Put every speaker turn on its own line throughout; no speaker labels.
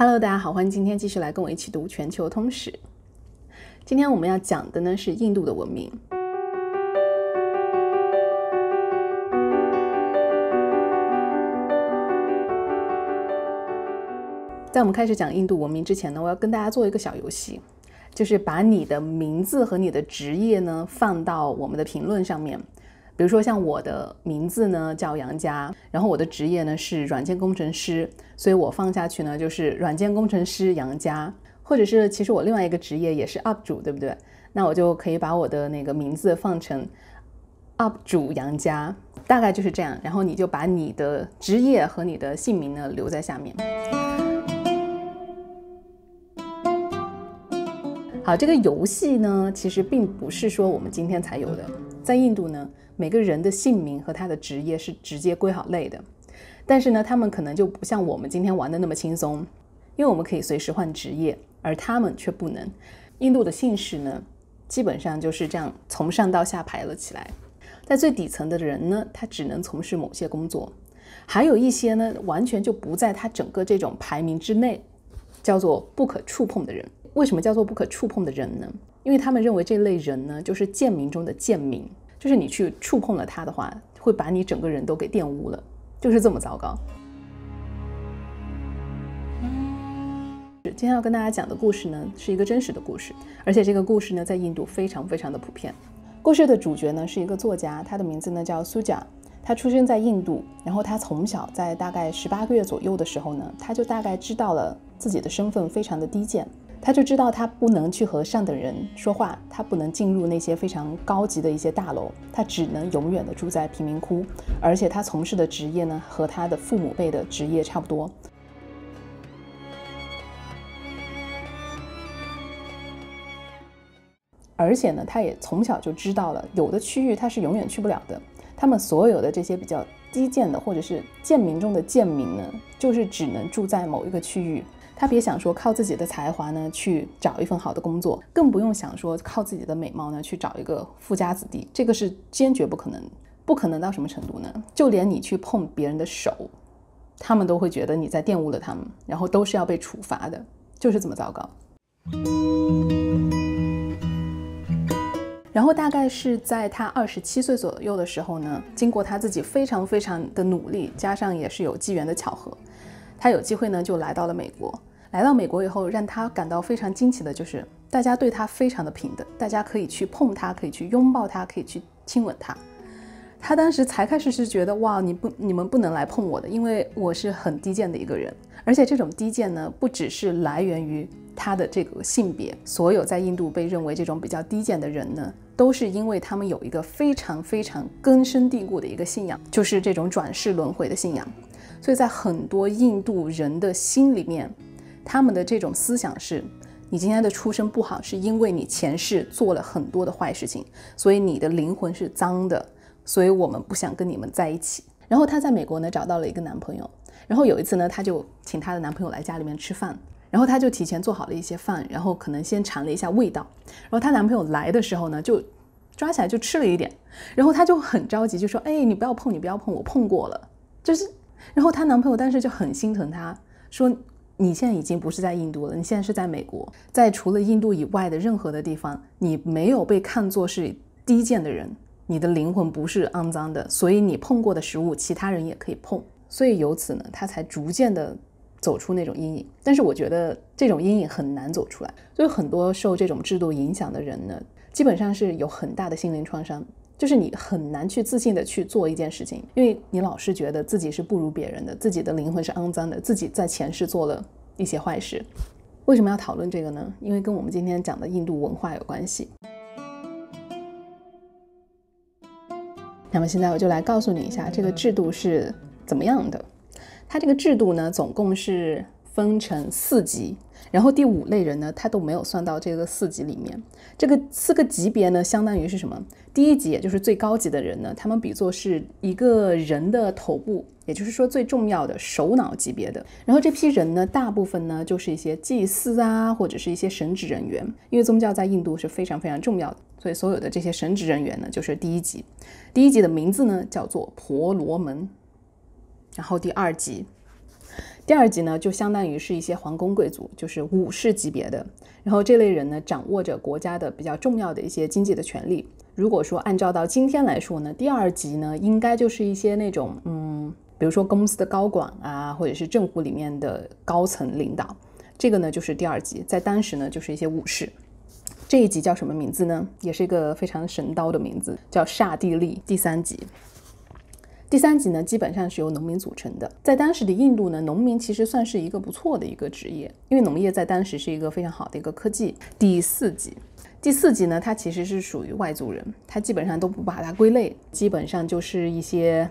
Hello， 大家好，欢迎今天继续来跟我一起读全球通史。今天我们要讲的呢是印度的文明。在我们开始讲印度文明之前呢，我要跟大家做一个小游戏，就是把你的名字和你的职业呢放到我们的评论上面。比如说像我的名字呢叫杨佳，然后我的职业呢是软件工程师，所以我放下去呢就是软件工程师杨佳。或者是其实我另外一个职业也是 UP 主，对不对？那我就可以把我的那个名字放成 UP 主杨佳，大概就是这样。然后你就把你的职业和你的姓名呢留在下面。好，这个游戏呢其实并不是说我们今天才有的。在印度呢，每个人的姓名和他的职业是直接归好类的，但是呢他们可能就不像我们今天玩的那么轻松，因为我们可以随时换职业，而他们却不能。印度的姓氏呢基本上就是这样从上到下排了起来，在最底层的人呢他只能从事某些工作，还有一些呢完全就不在他整个这种排名之内，叫做不可触碰的人。为什么叫做不可触碰的人呢？因为他们认为这类人呢就是贱民中的贱民，就是你去触碰了他的话，会把你整个人都给玷污了，就是这么糟糕。今天要跟大家讲的故事呢是一个真实的故事，而且这个故事呢在印度非常非常的普遍。故事的主角呢是一个作家，他的名字呢叫苏贾，他出生在印度，然后他从小在大概18个月左右的时候呢，他就大概知道了自己的身份非常的低贱，他就知道他不能去和上等人说话，他不能进入那些非常高级的一些大楼，他只能永远的住在贫民窟，而且他从事的职业呢和他的父母辈的职业差不多。而且呢他也从小就知道了有的区域他是永远去不了的，他们所有的这些比较低贱的或者是贱民中的贱民呢，就是只能住在某一个区域。他别想说靠自己的才华呢去找一份好的工作，更不用想说靠自己的美貌呢去找一个富家子弟，这个是坚决不可能。不可能到什么程度呢？就连你去碰别人的手，他们都会觉得你在玷污了他们，然后都是要被处罚的，就是这么糟糕。然后大概是在他27岁左右的时候呢，经过他自己非常非常的努力，加上也是有机缘的巧合，他有机会呢就来到了美国。来到美国以后，让他感到非常惊奇的就是大家对他非常的平等，大家可以去碰他，可以去拥抱他，可以去亲吻他。他当时才开始是觉得哇，你们不能来碰我的，因为我是很低贱的一个人。而且这种低贱呢不只是来源于他的这个性别，所有在印度被认为这种比较低贱的人呢，都是因为他们有一个非常非常根深蒂固的一个信仰，就是这种转世轮回的信仰。所以在很多印度人的心里面，他们的这种思想是，你今天的出身不好是因为你前世做了很多的坏事情，所以你的灵魂是脏的，所以我们不想跟你们在一起。然后她在美国呢找到了一个男朋友，然后有一次呢她就请她的男朋友来家里面吃饭，然后她就提前做好了一些饭，然后可能先尝了一下味道，然后她男朋友来的时候呢就抓起来就吃了一点，然后她就很着急，就说哎，你不要碰，你不要碰，我碰过了，就是然后她男朋友当时就很心疼她，说你现在已经不是在印度了，你现在是在美国，在除了印度以外的任何的地方，你没有被看作是低贱的人，你的灵魂不是肮脏的，所以你碰过的食物其他人也可以碰。所以由此呢他才逐渐的走出那种阴影。但是我觉得这种阴影很难走出来，所以很多受这种制度影响的人呢，基本上是有很大的心灵创伤，就是你很难去自信的去做一件事情，因为你老是觉得自己是不如别人的，自己的灵魂是肮脏的，自己在前世做了一些坏事。为什么要讨论这个呢？因为跟我们今天讲的印度文化有关系。那么现在我就来告诉你一下这个制度是怎么样的。它这个制度呢总共是分成4级，然后第5类人呢他都没有算到这个4级里面。这个4个级别呢相当于是什么？第1级也就是最高级的人呢，他们比作是一个人的头部，也就是说最重要的首脑级别的。然后这批人呢大部分呢就是一些祭司啊，或者是一些神职人员，因为宗教在印度是非常非常重要的，所以所有的这些神职人员呢就是第1级。第1级的名字呢叫做婆罗门。然后第2级，第二级呢就相当于是一些皇宫贵族，就是武士级别的，然后这类人呢掌握着国家的比较重要的一些经济的权利。如果说按照到今天来说呢，第二级呢应该就是一些那种比如说公司的高管啊，或者是政府里面的高层领导，这个呢就是第二级，在当时呢就是一些武士。这一级叫什么名字呢？也是一个非常神叨的名字，叫刹帝利。第三级。第三级呢基本上是由农民组成的。在当时的印度呢，农民其实算是一个不错的一个职业，因为农业在当时是一个非常好的一个科技。第四级。第四级呢它其实是属于外族人，它基本上都不把它归类，基本上就是一些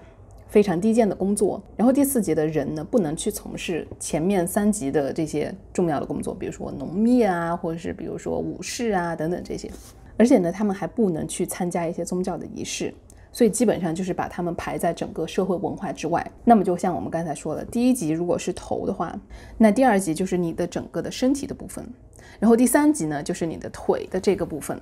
非常低贱的工作。然后第四级的人呢不能去从事前面3级的这些重要的工作，比如说农业啊，或者是比如说武士啊等等这些。而且呢他们还不能去参加一些宗教的仪式，所以基本上就是把他们排在整个社会文化之外。那么就像我们刚才说的，第一级如果是头的话，那第二级就是你的整个的身体的部分，然后第三级呢就是你的腿的这个部分，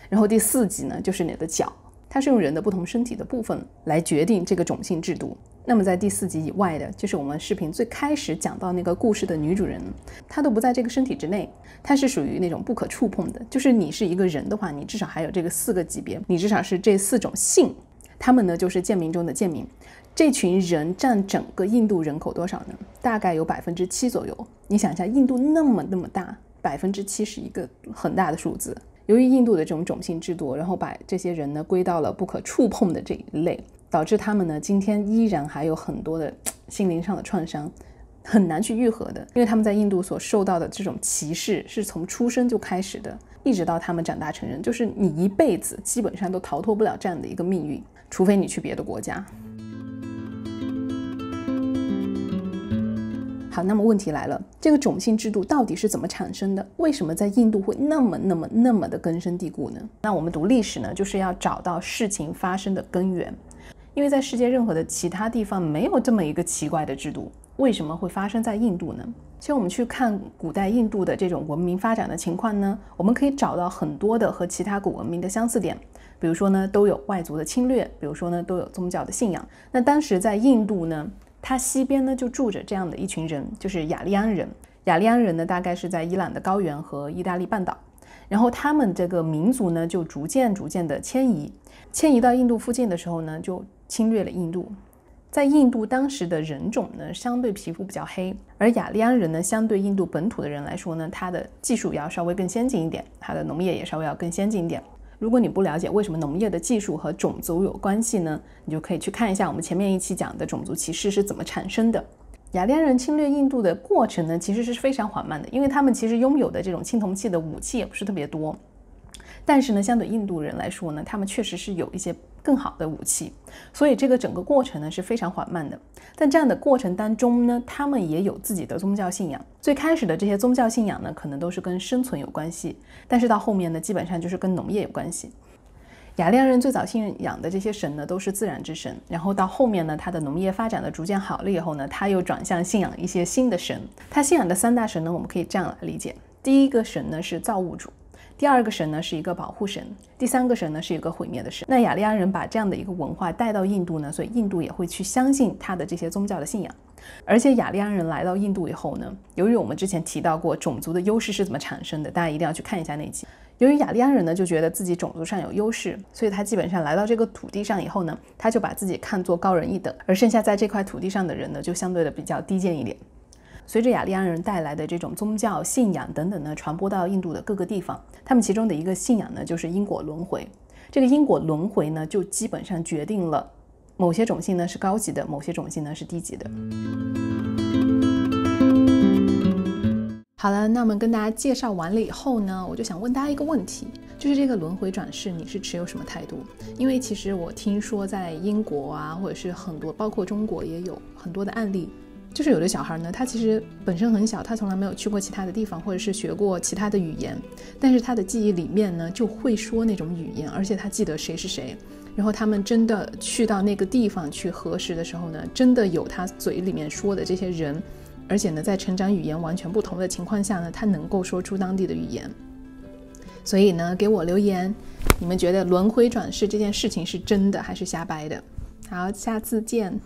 然后第四级呢就是你的脚。它是用人的不同身体的部分来决定这个种姓制度。那么在第四级以外的，就是我们视频最开始讲到那个故事的女主人，她都不在这个身体之内，她是属于那种不可触碰的。就是你是一个人的话，你至少还有这个4个级别，你至少是这4种姓，他们呢就是贱民中的贱民。这群人占整个印度人口多少呢？大概有7%左右。你想一下，印度那么大，7%是一个很大的数字。由于印度的这种种姓制度，然后把这些人呢归到了不可触碰的这一类，导致他们呢今天依然还有很多的心灵上的创伤，很难去愈合的。因为他们在印度所受到的这种歧视是从出生就开始的，一直到他们长大成人，就是你一辈子基本上都逃脱不了这样的一个命运，除非你去别的国家。好，那么问题来了，这个种姓制度到底是怎么产生的？为什么在印度会那么的根深蒂固呢？那我们读历史呢，就是要找到事情发生的根源。因为在世界任何的其他地方没有这么一个奇怪的制度，为什么会发生在印度呢？其实我们去看古代印度的这种文明发展的情况呢，我们可以找到很多的和其他古文明的相似点。比如说呢，都有外族的侵略，比如说呢，都有宗教的信仰。那当时在印度呢，它西边呢就住着这样的一群人，就是雅利安人。雅利安人呢大概是在伊朗的高原和意大利半岛，然后他们这个民族呢就逐渐的迁移到印度附近的时候呢，就侵略了印度。在印度当时的人种呢相对皮肤比较黑，而雅利安人呢相对印度本土的人来说呢，他的技术要稍微更先进一点，他的农业也稍微要更先进一点。如果你不了解为什么农业的技术和种族有关系呢，你就可以去看一下我们前面一期讲的种族歧视是怎么产生的。雅利安人侵略印度的过程呢，其实是非常缓慢的，因为他们其实拥有的这种青铜器的武器也不是特别多。但是呢，相对印度人来说呢，他们确实是有一些更好的武器，所以这个整个过程呢是非常缓慢的。但这样的过程当中呢，他们也有自己的宗教信仰。最开始的这些宗教信仰呢，可能都是跟生存有关系，但是到后面呢，基本上就是跟农业有关系。雅利安人最早信仰的这些神呢，都是自然之神，然后到后面呢，他的农业发展的逐渐好了以后呢，他又转向信仰一些新的神。他信仰的3大神呢，我们可以这样来理解：第一个神呢是造物主，第二个神呢是一个保护神，第三个神呢是一个毁灭的神。那雅利安人把这样的一个文化带到印度呢，所以印度也会去相信他的这些宗教的信仰。而且雅利安人来到印度以后呢，由于我们之前提到过种族的优势是怎么产生的，大家一定要去看一下那集。由于雅利安人呢就觉得自己种族上有优势，所以他基本上来到这个土地上以后呢，他就把自己看作高人一等，而剩下在这块土地上的人呢，就相对的比较低贱一点。随着雅利安人带来的这种宗教信仰等等呢，传播到印度的各个地方，他们其中的一个信仰呢就是因果轮回。这个因果轮回呢，就基本上决定了某些种姓呢是高级的，某些种姓呢是低级的。好了，那么跟大家介绍完了以后呢，我就想问大家一个问题，就是这个轮回转世你是持有什么态度？因为其实我听说在英国啊，或者是很多包括中国也有很多的案例，就是有的小孩呢，他其实本身很小，他从来没有去过其他的地方，或者是学过其他的语言，但是他的记忆里面呢就会说那种语言，而且他记得谁是谁。然后他们真的去到那个地方去核实的时候呢，真的有他嘴里面说的这些人，而且呢在成长语言完全不同的情况下呢，他能够说出当地的语言。所以呢给我留言，你们觉得轮回转世这件事情是真的还是瞎掰的？好，下次见。